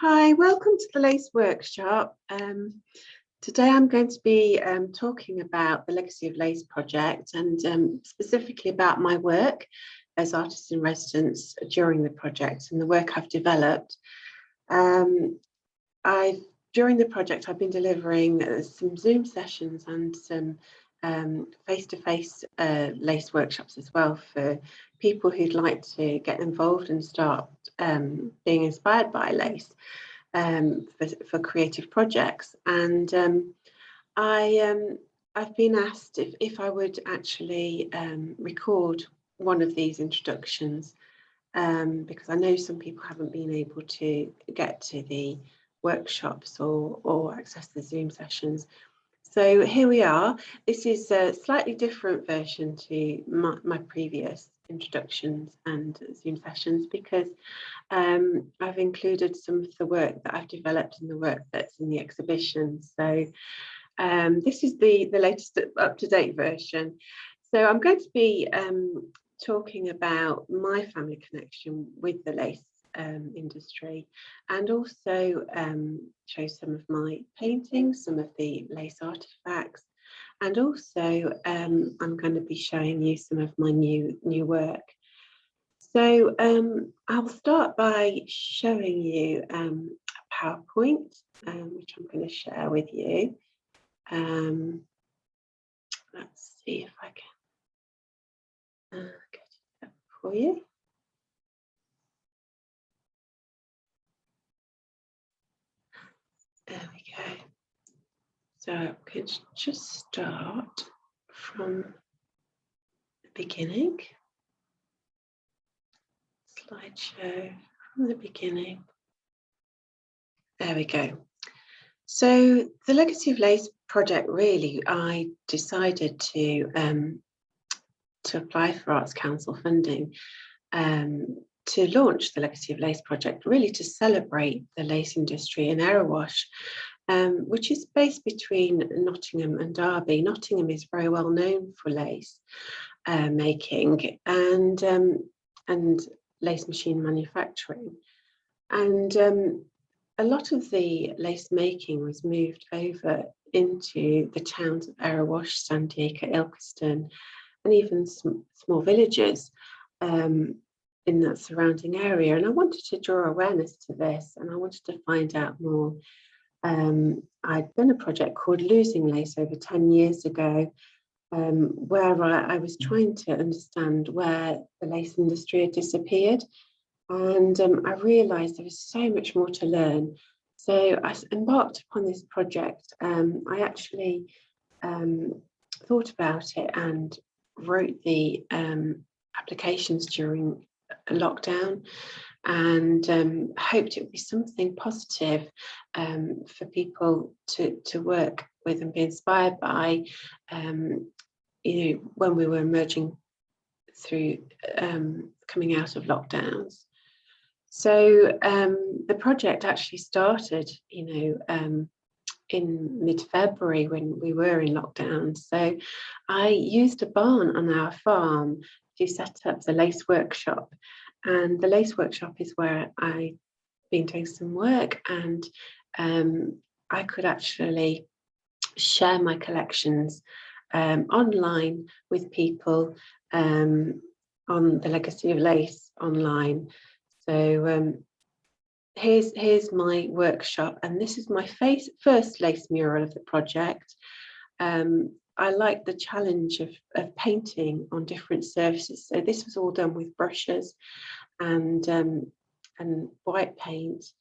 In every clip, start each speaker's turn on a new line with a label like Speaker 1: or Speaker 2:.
Speaker 1: Hi, welcome to the Lace Workshop. Today I'm going to be talking about the Legacy of Lace project and specifically about my work as artist in residence during the project and the work I've developed. During the project I've been delivering some Zoom sessions and some face-to-face lace workshops as well for people who'd like to get involved and start being inspired by lace for creative projects. And I've been asked if I would actually record one of these introductions because I know some people haven't been able to get to the workshops or access the Zoom sessions. So here we are. This is a slightly different version to my previous introductions and Zoom sessions because I've included some of the work that I've developed and the work that's in the exhibition. So this is the latest up-to-date version. So I'm going to be talking about my family connection with the lace industry, and also show some of my paintings, some of the lace artifacts, and also I'm going to be showing you some of my new work. So I'll start by showing you a PowerPoint, which I'm going to share with you. Let's see if I can get it up for you. There we go. So I'm going to just start from the beginning. Slideshow from the beginning. There we go. So the Legacy of Lace project, really, I decided to apply for Arts Council funding to launch the Legacy of Lace project, really to celebrate the lace industry in Erewash, which is based between Nottingham and Derby. Nottingham is very well known for lace making and lace machine manufacturing. And a lot of the lace making was moved over into the towns of Erewash, Sandiacre, Ilkeston, and even some small villages in that surrounding area. And I wanted to draw awareness to this, and I wanted to find out more. I'd done a project called Losing Lace over 10 years ago, where I was trying to understand where the lace industry had disappeared. And I realised there was so much more to learn. So I embarked upon this project. I actually thought about it and wrote the applications during lockdown and hoped it would be something positive for people to work with and be inspired by, you know, when we were emerging through coming out of lockdowns. So the project actually started, you know, in mid-February when we were in lockdown. So I used a barn on our farm to set up the lace workshop. And the lace workshop is where I've been doing some work, and I could actually share my collections online with people on the Legacy of Lace online. So here's my workshop, and this is my first lace mural of the project. I like the challenge of painting on different surfaces. So this was all done with brushes and white paint.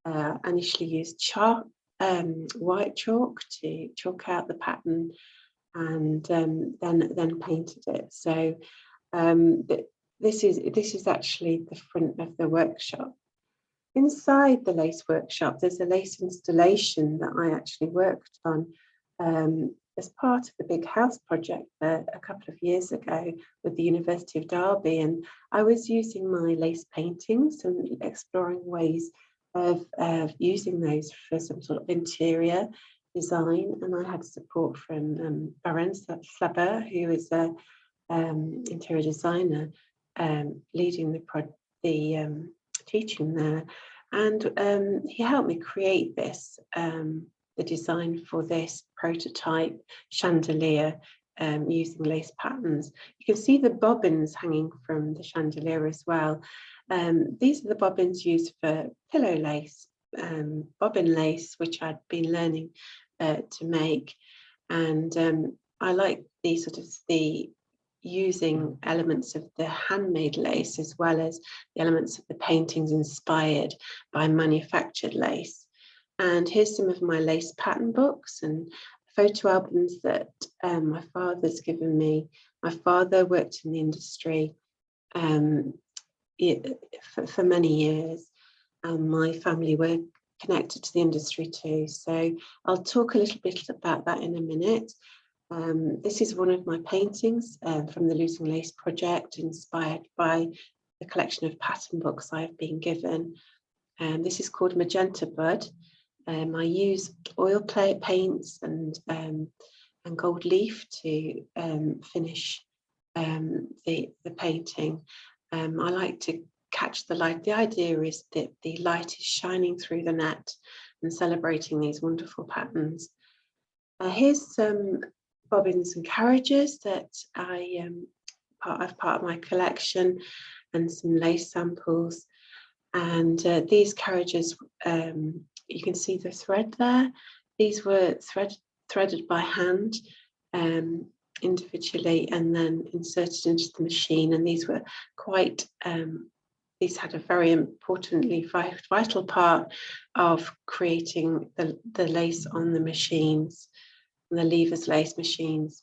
Speaker 1: I initially used white chalk to chalk out the pattern, and then painted it. So this is actually the front of the workshop. Inside the lace workshop, there's a lace installation that I actually worked on as part of the big house project a couple of years ago with the University of Derby. And I was using my lace paintings and exploring ways of using those for some sort of interior design. And I had support from Birkins, who is an interior designer, leading the teaching there. And he helped me create this, the design for this prototype chandelier using lace patterns. You can see the bobbins hanging from the chandelier as well. These are the bobbins used for pillow lace, bobbin lace, which I'd been learning to make. And I like the sort of the using elements of the handmade lace as well as the elements of the paintings inspired by manufactured lace. And here's some of my lace pattern books and photo albums that my father's given me. My father worked in the industry for many years, and my family were connected to the industry too. So I'll talk a little bit about that in a minute. This is one of my paintings from the Losing Lace project, inspired by the collection of pattern books I've been given. This is called Magenta Bud. I used oil clay paints and gold leaf to finish the painting. I like to catch the light. The idea is that the light is shining through the net and celebrating these wonderful patterns. Here's some bobbins and carriages that I part of my collection, and some lace samples. And these carriages, you can see the thread there. These were threaded by hand individually and then inserted into the machine. And these were quite, these had a very importantly vital part of creating the lace on the machines, the levers lace machines.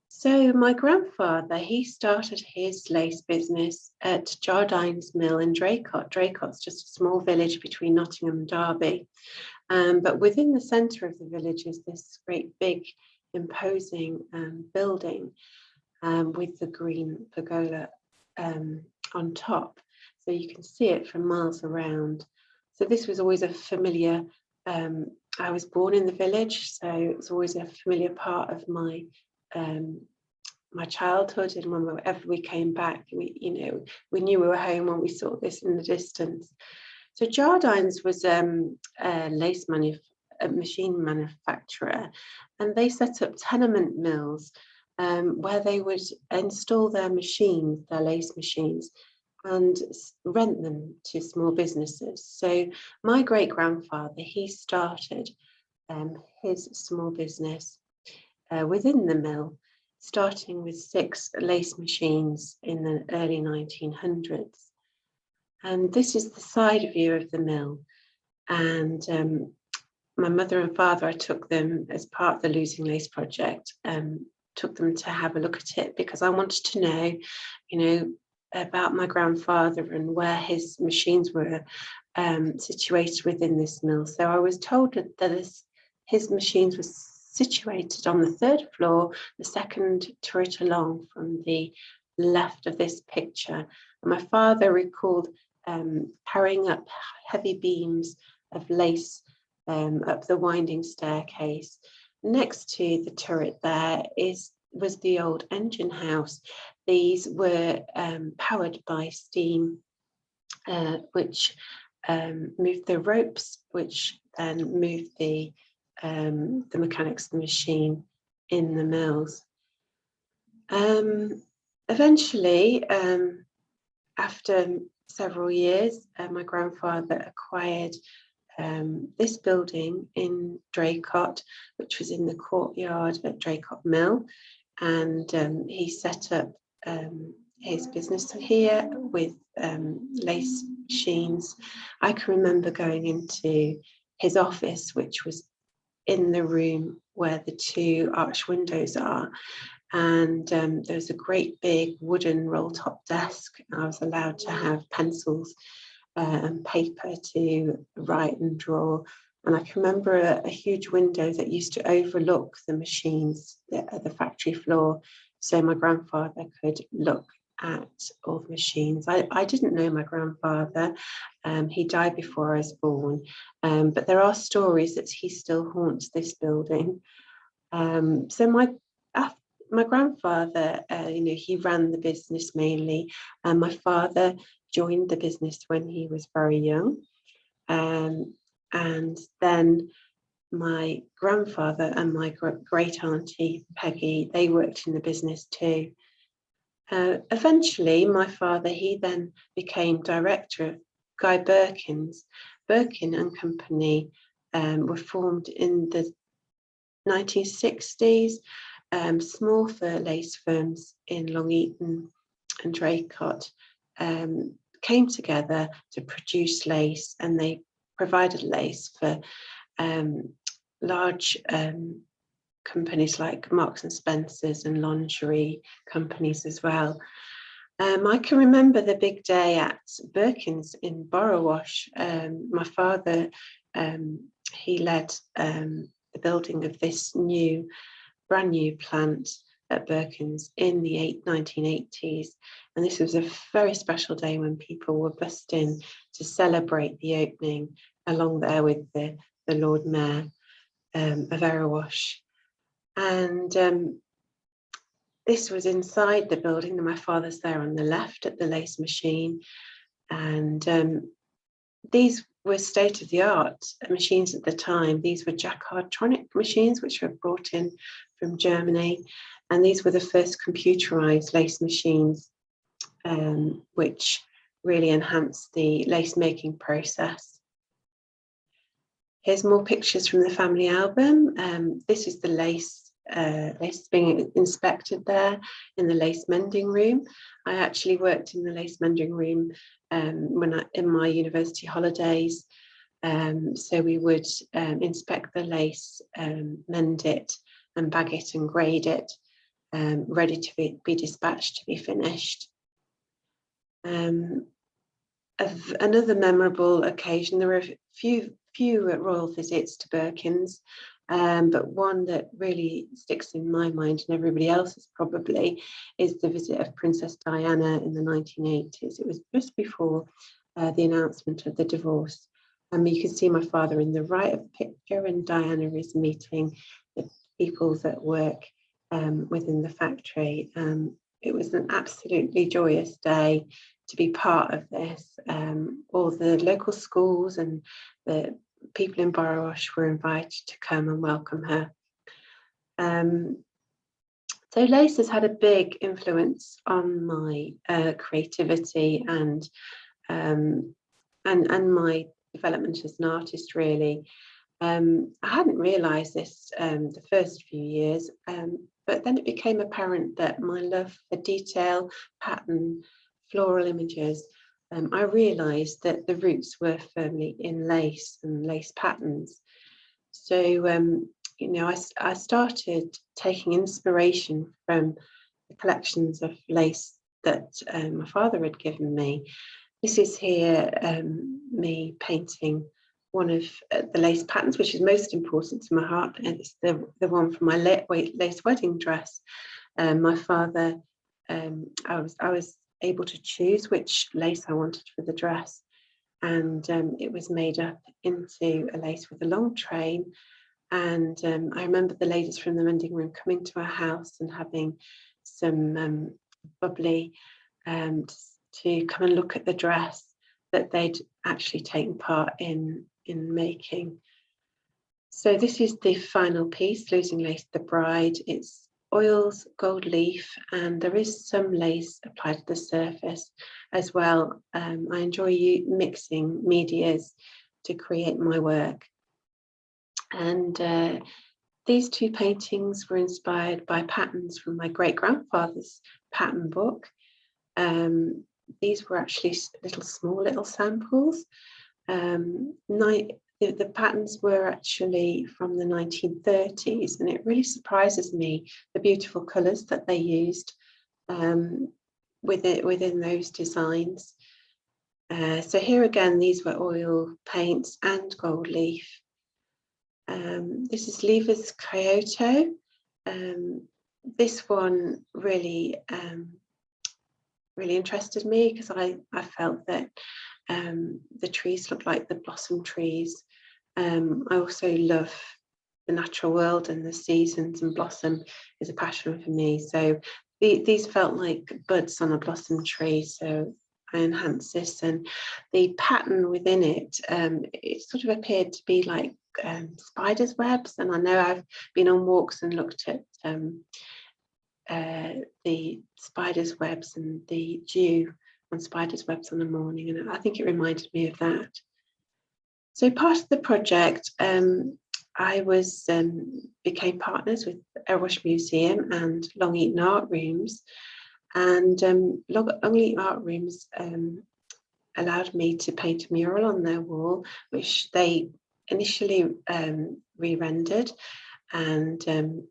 Speaker 1: So my grandfather, he started his lace business at Jardins Mill in Draycott. Draycott's just a small village between Nottingham and Derby. But within the centre of the village is this great big imposing building with the green pergola on top. So you can see it from miles around. So this was always a familiar, I was born in the village, so it was always a familiar part of my childhood. And whenever we came back, we knew we were home when we saw this in the distance. So Jardines was a lace machine manufacturer, and they set up tenement mills where they would install their machines, their lace machines, and rent them to small businesses. So my great grandfather, he started his small business within the mill, starting with 6 lace machines in the early 1900s. And this is the side view of the mill. And my mother and father, I took them as part of the Losing Lace project, took them to have a look at it because I wanted to know, about my grandfather and where his machines were situated within this mill. So I was told that his machines were situated on the 3rd floor, the 2nd turret along from the left of this picture. And my father recalled carrying up heavy beams of lace up the winding staircase. Next to the turret there was the old engine house. These were powered by steam, which moved the ropes, which then moved the mechanics of the machine in the mills. Eventually, after several years, my grandfather acquired this building in Draycott, which was in the courtyard at Draycott Mill, and he set up his business here with lace machines. I can remember going into his office, which was in the room where the 2 arched windows are, and there was a great big wooden roll-top desk. I was allowed to have pencils and paper to write and draw. And I can remember a huge window that used to overlook the machines at the factory floor, so my grandfather could look at all the machines. I didn't know my grandfather. He died before I was born, but there are stories that he still haunts this building. So my grandfather, he ran the business mainly, and my father joined the business when he was very young. And then my grandfather and my great auntie Peggy, they worked in the business too. Eventually, my father, he then became director of Guy Birkins. Birkin and Company were formed in the 1960s, small fur lace firms in Long Eaton and Draycott came together to produce lace, and they provided lace for large companies like Marks and Spencer's and lingerie companies as well. I can remember the big day at Birkins in Borrowash. My father, he led the building of this brand new plant at Birkins in the 1980s. And this was a very special day when people were bussed in to celebrate the opening along there with the Lord Mayor of Erewash. And this was inside the building, and my father's there on the left at the lace machine. And these were state-of-the-art machines at the time. These were Jacquardtronic machines, which were brought in from Germany. And these were the first computerized lace machines, which really enhanced the lace making process. Here's more pictures from the family album. This is the lace being inspected there in the lace mending room. I actually worked in the lace mending room in my university holidays. So we would inspect the lace, mend it and bag it and grade it, ready to be dispatched to be finished. Another memorable occasion, there were a few royal visits to Birkins, but one that really sticks in my mind and everybody else's probably is the visit of Princess Diana in the 1980s. It was just before the announcement of the divorce. You can see my father in the right of the picture, and Diana is meeting the people that work within the factory. It was an absolutely joyous day to be part of this. All the local schools and the people in Borrowash were invited to come and welcome her. So lace has had a big influence on my creativity and my development as an artist, really. I hadn't realised this the first few years, but then it became apparent that my love for detail, pattern, floral images, I realised that the roots were firmly in lace and lace patterns. So, you know, I started taking inspiration from the collections of lace that my father had given me. This is here me painting one of the lace patterns, which is most important to my heart, and it's the one from my lace wedding dress. My father, I was able to choose which lace I wanted for the dress, and it was made up into a lace with a long train. And I remember the ladies from the mending room coming to our house and having some bubbly to come and look at the dress that they'd actually taken part in making. So this is the final piece, Losing Lace, the Bride. It's oils, gold leaf, and there is some lace applied to the surface as well. I enjoy mixing medias to create my work. And these two paintings were inspired by patterns from my great-grandfather's pattern book. These were actually small little samples. The patterns were actually from the 1930s, and it really surprises me the beautiful colours that they used within those designs. So here again, these were oil paints and gold leaf. This is Lever's Kyoto. This one really interested me because I felt that the trees looked like the blossom trees. I also love the natural world and the seasons, and blossom is a passion for me. So these felt like buds on a blossom tree. So enhance this, and the pattern within it, it sort of appeared to be like spiders' webs. And I know I've been on walks and looked at the spiders' webs and the dew on spiders' webs in the morning, and I think it reminded me of that. So part of the project, I became partners with Erewash Museum and Long Eaton Art Rooms, and Long Eaton Art Rooms allowed me to paint a mural on their wall, which they initially re-rendered. And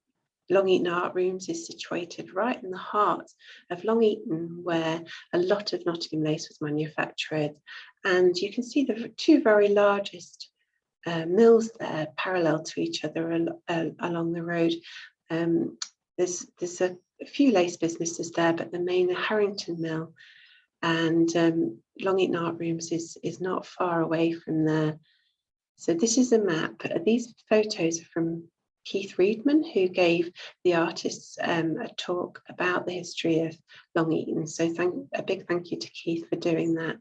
Speaker 1: Long Eaton Art Rooms is situated right in the heart of Long Eaton, where a lot of Nottingham lace was manufactured. And you can see the two very largest mills there parallel to each other along the road. There's a few lace businesses there, but the main Harrington Mill and Long Eaton Art Rooms is not far away from there. So this is a map. These photos are from Keith Reedman, who gave the artists a talk about the history of Long Eaton. So a big thank you to Keith for doing that.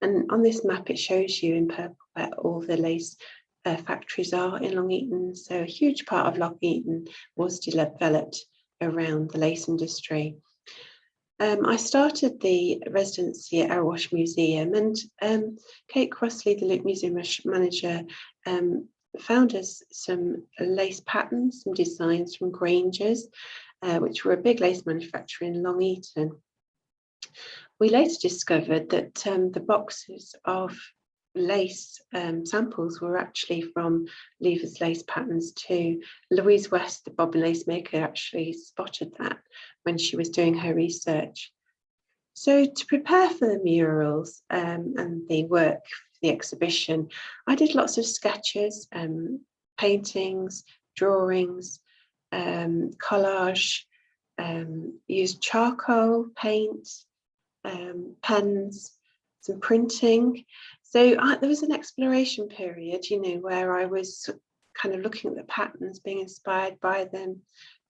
Speaker 1: And on this map, it shows you in purple where all the lace factories are in Long Eaton. So a huge part of Long Eaton was developed around the lace industry. I started the residency at Erewash Museum, and Kate Crossley, the museum manager, found us some lace patterns, some designs from Granger's, which were a big lace manufacturer in Long Eaton. We later discovered that the boxes of lace samples were actually from Lever's lace patterns too. Louise West, the bobbin lace maker, actually spotted that when she was doing her research. So to prepare for the murals and the work for the exhibition, I did lots of sketches, paintings, drawings, collage, used charcoal, paint, pens, some printing. So there was an exploration period, you know, where I was kind of looking at the patterns, being inspired by them,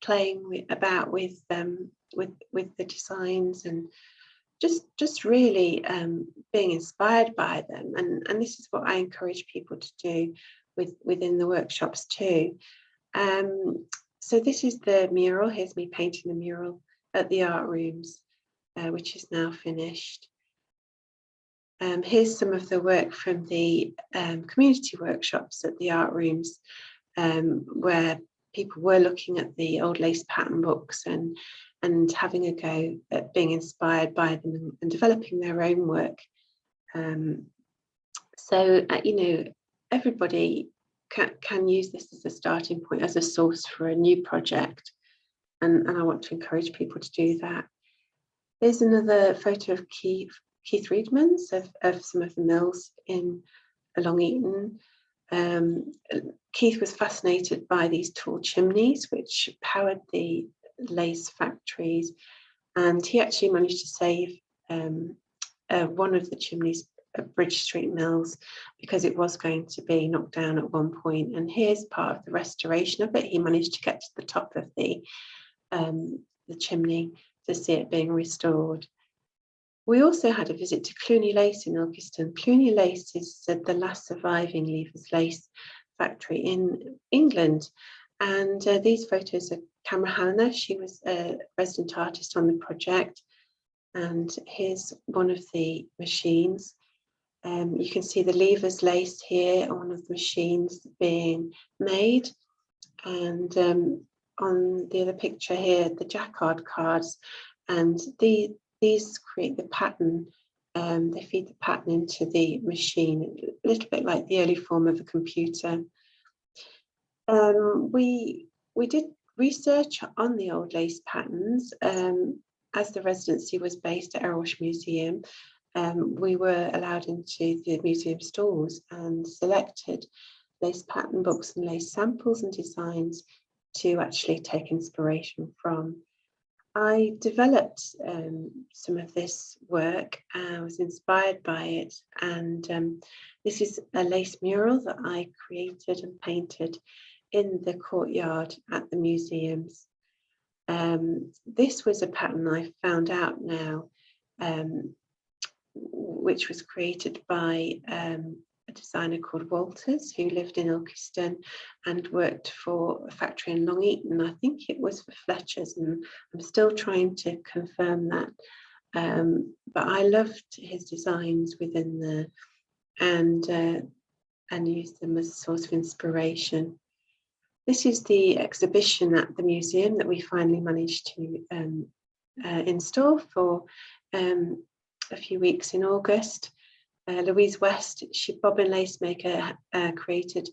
Speaker 1: playing about with the designs, and just really being inspired by them. And this is what I encourage people to do within the workshops too. So this is the mural. Here's me painting the mural at the art rooms, which is now finished. Here's some of the work from the community workshops at the art rooms, where people were looking at the old lace pattern books and having a go at being inspired by them and developing their own work. So you know, everybody can use this as a starting point, as a source for a new project, and I want to encourage people to do that. There's another photo of Keith Reedmans of some of the mills in Long Eaton. Keith was fascinated by these tall chimneys which powered the lace factories, and he actually managed to save one of the chimneys at Bridge Street Mills because it was going to be knocked down at one point. And here's part of the restoration of it. He managed to get to the top of the chimney to see it being restored. We also had a visit to Clooney Lace in Ilkeston. Clooney Lace is the last surviving Lever's lace factory in England. And these photos are Camera Hannah. She was a resident artist on the project. And here's one of the machines. You can see the Lever's lace here on one of the machines being made. And on the other picture here, the jacquard cards. And these create the pattern. They feed the pattern into the machine, a little bit like the early form of a computer. We did research on the old lace patterns. As the residency was based at Erewash Museum, we were allowed into the museum stores and selected lace pattern books and lace samples and designs to actually take inspiration from. I developed some of this work. I was inspired by it, and this is a lace mural that I created and painted in the courtyard at the museums. This was a pattern I found out now which was created by a designer called Walters, who lived in Ilkeston and worked for a factory in Long Eaton. I think it was for Fletcher's, and I'm still trying to confirm that. But I loved his designs within there, and used them as a source of inspiration. This is the exhibition at the museum that we finally managed to install for a few weeks in August. Louise West, bobbin lace maker, created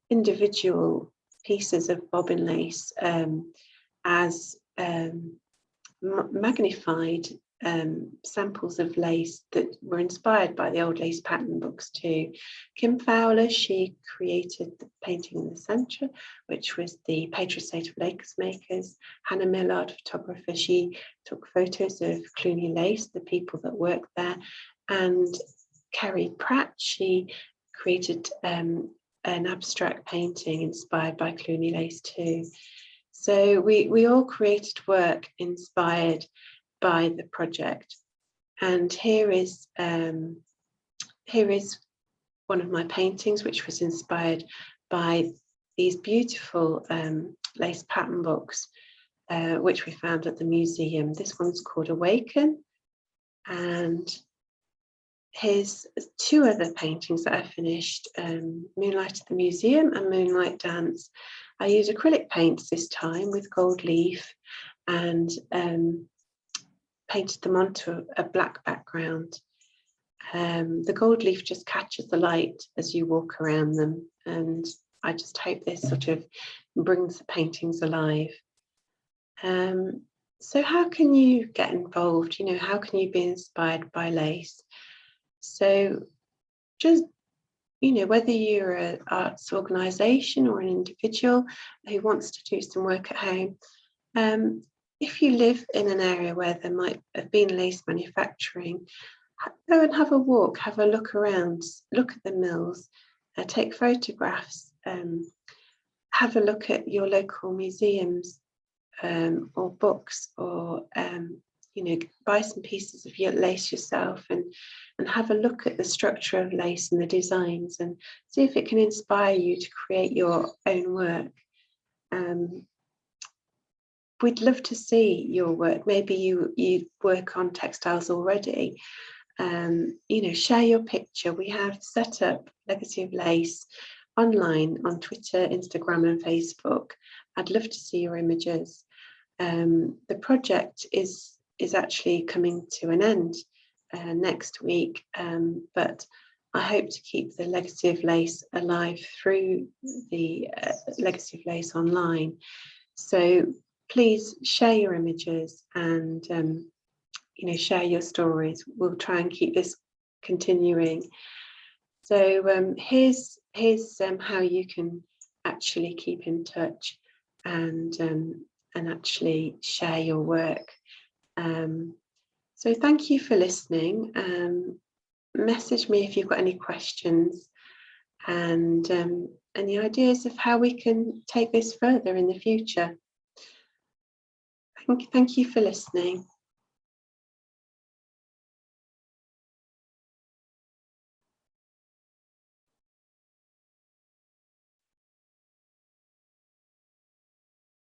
Speaker 1: individual pieces of bobbin lace as magnified samples of lace that were inspired by the old lace pattern books too. Kim Fowler, she created the painting in the centre, which was the patron saint of lace makers. Hannah Millard, photographer, she took photos of Clooney Lace, the people that worked there. And Carrie Pratt, she created an abstract painting inspired by Clooney Lace too. So we all created work inspired by the project. And here is one of my paintings, which was inspired by these beautiful lace pattern books, which we found at the museum. This one's called Awaken. And here's two other paintings that I finished, Moonlight at the Museum and Moonlight Dance. I use acrylic paints this time with gold leaf, and painted them onto a black background. The gold leaf just catches the light as you walk around them, and I just hope this sort of brings the paintings alive. So how can you get involved? You know, how can you be inspired by lace? So just, you know, whether you're an arts organisation or an individual who wants to do some work at home, if you live in an area where there might have been lace manufacturing, go and have a walk, have a look around, look at the mills, take photographs, have a look at your local museums or books, or you know, buy some pieces of your lace yourself and have a look at the structure of lace and the designs, and see if it can inspire you to create your own work. We'd love to see your work. Maybe you work on textiles already. You know, share your picture. We have set up Legacy of Lace online on Twitter, Instagram and Facebook. I'd love to see your images. The project is actually coming to an end next week, but I hope to keep the Legacy of Lace alive through the Legacy of Lace online. So please share your images and you know, share your stories. We'll try and keep this continuing. So here's how you can actually keep in touch and actually share your work. So thank you for listening. Message me if you've got any questions and any ideas of how we can take this further in the future. Thank you for listening.